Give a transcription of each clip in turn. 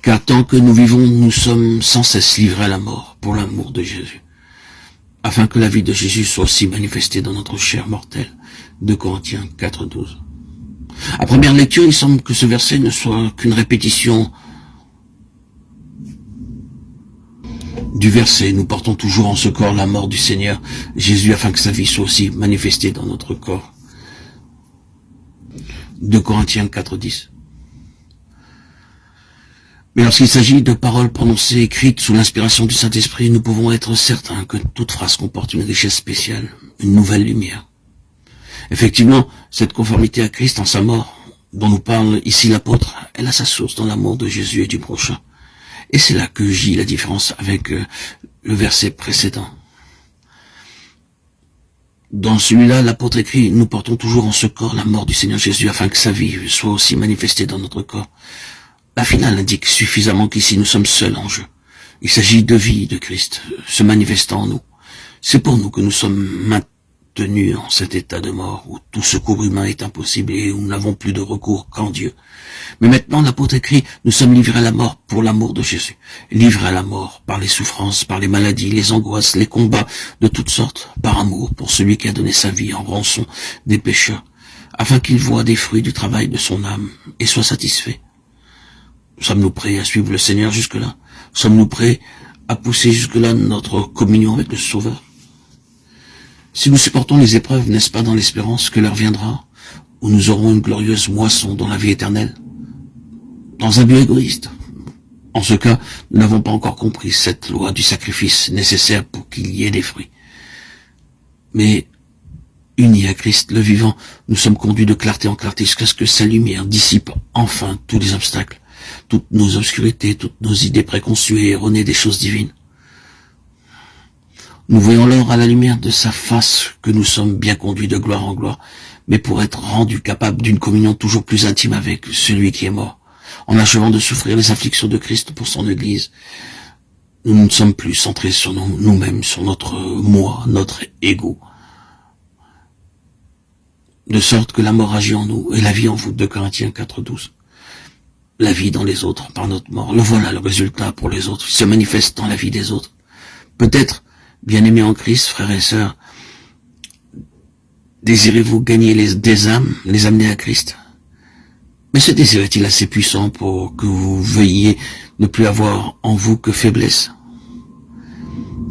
Car tant que nous vivons, nous sommes sans cesse livrés à la mort pour l'amour de Jésus, afin que la vie de Jésus soit aussi manifestée dans notre chair mortelle. 2 Corinthiens 4:12. À première lecture, il semble que ce verset ne soit qu'une répétition du verset. Nous portons toujours en ce corps la mort du Seigneur Jésus, afin que sa vie soit aussi manifestée dans notre corps. 2 Corinthiens 4:10. Mais lorsqu'il s'agit de paroles prononcées, écrites sous l'inspiration du Saint-Esprit, nous pouvons être certains que toute phrase comporte une richesse spéciale, une nouvelle lumière. Effectivement, cette conformité à Christ en sa mort, dont nous parle ici l'apôtre, elle a sa source dans l'amour de Jésus et du prochain. Et c'est là que gît la différence avec le verset précédent. Dans celui-là, l'apôtre écrit, nous portons toujours en ce corps la mort du Seigneur Jésus, afin que sa vie soit aussi manifestée dans notre corps. La finale indique suffisamment qu'ici nous sommes seuls en jeu. Il s'agit de vie de Christ, se manifestant en nous. C'est pour nous que nous sommes maintenus en cet état de mort, où tout secours humain est impossible et où nous n'avons plus de recours qu'en Dieu. Mais maintenant, l'apôtre écrit, nous sommes livrés à la mort pour l'amour de Jésus. Livrés à la mort par les souffrances, par les maladies, les angoisses, les combats de toutes sortes, par amour pour celui qui a donné sa vie en rançon des pécheurs, afin qu'il voie des fruits du travail de son âme et soit satisfait. Sommes-nous prêts à suivre le Seigneur jusque-là? Sommes-nous prêts à pousser jusque-là notre communion avec le Sauveur? Si nous supportons les épreuves, n'est-ce pas dans l'espérance que l'heure viendra où nous aurons une glorieuse moisson dans la vie éternelle? Dans un but égoïste. En ce cas, nous n'avons pas encore compris cette loi du sacrifice nécessaire pour qu'il y ait des fruits. Mais, unis à Christ le vivant, nous sommes conduits de clarté en clarté jusqu'à ce que sa lumière dissipe enfin tous les obstacles, toutes nos obscurités, toutes nos idées préconçues et erronées des choses divines. Nous voyons alors à la lumière de sa face que nous sommes bien conduits de gloire en gloire, mais pour être rendus capables d'une communion toujours plus intime avec celui qui est mort, en achevant de souffrir les afflictions de Christ pour son Église. Nous ne sommes plus centrés sur nous-mêmes, sur notre moi, notre ego, de sorte que la mort agit en nous et la vie en vous. 2 Corinthiens 4:12. La vie dans les autres par notre mort. Le voilà le résultat pour les autres. Il se manifeste dans la vie des autres. Peut-être, bien-aimés en Christ, frères et sœurs, désirez-vous gagner des âmes, les amener à Christ? Mais ce désir est-il assez puissant pour que vous veuilliez ne plus avoir en vous que faiblesse?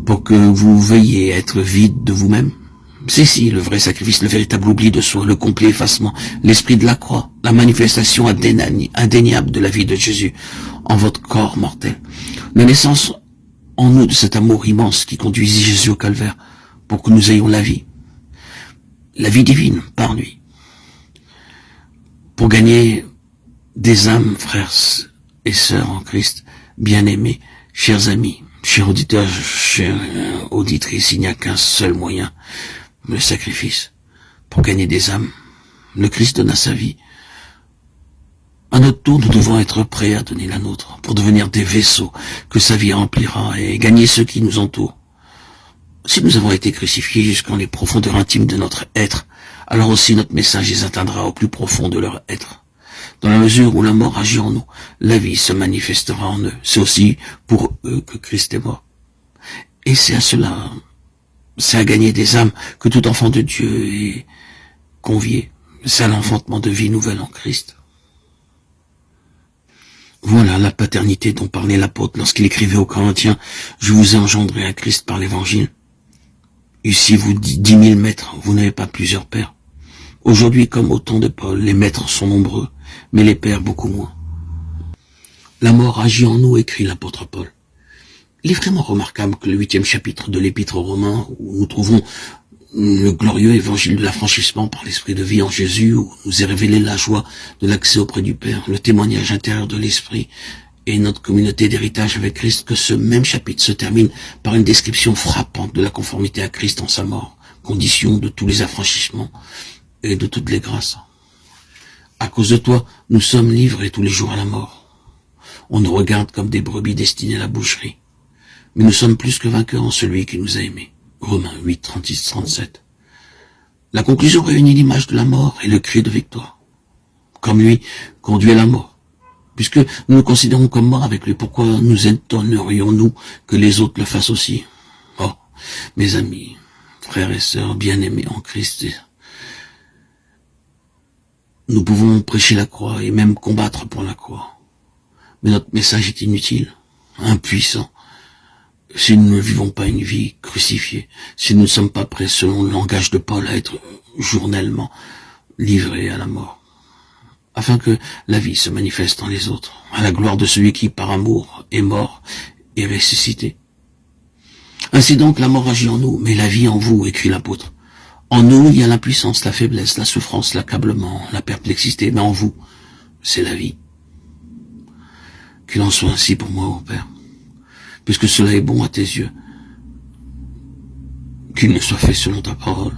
Pour que vous veuilliez être vide de vous-même? Si, le vrai sacrifice, le véritable oubli de soi, le complet effacement, l'esprit de la croix, la manifestation indéniable de la vie de Jésus en votre corps mortel. La naissance en nous de cet amour immense qui conduisit Jésus au calvaire pour que nous ayons la vie divine par lui. Pour gagner des âmes, frères et sœurs en Christ, bien-aimés, chers amis, chers auditeurs, chères auditrices, il n'y a qu'un seul moyen, le sacrifice. Pour gagner des âmes, le Christ donna sa vie. À notre tour, nous devons être prêts à donner la nôtre pour devenir des vaisseaux que sa vie remplira et gagner ceux qui nous entourent. Si nous avons été crucifiés jusqu'en les profondeurs intimes de notre être, alors aussi notre message les atteindra au plus profond de leur être. Dans la mesure où la mort agit en nous, la vie se manifestera en eux. C'est aussi pour eux que Christ est mort. Et c'est à cela, c'est à gagner des âmes que tout enfant de Dieu est convié. C'est à l'enfantement de vie nouvelle en Christ. Voilà la paternité dont parlait l'apôtre lorsqu'il écrivait aux Corinthiens « Je vous ai engendré à Christ par l'évangile ». Ici, vous 10 000 maîtres, vous n'avez pas plusieurs pères. Aujourd'hui, comme au temps de Paul, les maîtres sont nombreux, mais les pères beaucoup moins. La mort agit en nous, écrit l'apôtre Paul. Il est vraiment remarquable que le 8e chapitre de l'Épître aux Romains, où nous trouvons le glorieux évangile de l'affranchissement par l'esprit de vie en Jésus, où nous est révélé la joie de l'accès auprès du Père, le témoignage intérieur de l'esprit et notre communauté d'héritage avec Christ, que ce même chapitre se termine par une description frappante de la conformité à Christ en sa mort, condition de tous les affranchissements et de toutes les grâces. À cause de toi, nous sommes livrés tous les jours à la mort. On nous regarde comme des brebis destinées à la boucherie. Mais nous sommes plus que vainqueurs en celui qui nous a aimés. Romains 8, 36, 37. La conclusion réunit l'image de la mort et le cri de victoire. Comme lui, conduit à la mort. Puisque nous nous considérons comme morts avec lui, pourquoi nous étonnerions-nous que les autres le fassent aussi? Oh, mes amis, frères et sœurs bien-aimés en Christ, nous pouvons prêcher la croix et même combattre pour la croix. Mais notre message est inutile, impuissant, si nous ne vivons pas une vie crucifiée, si nous ne sommes pas prêts, selon le langage de Paul, à être journellement livrés à la mort, afin que la vie se manifeste en les autres, à la gloire de celui qui, par amour, est mort et ressuscité. Ainsi donc, la mort agit en nous, mais la vie en vous, écrit l'apôtre. En nous, il y a l'impuissance, la faiblesse, la souffrance, l'accablement, la perplexité, mais en vous, c'est la vie. Qu'il en soit ainsi pour moi, ô Père, puisque cela est bon à tes yeux, qu'il ne soit fait selon ta parole.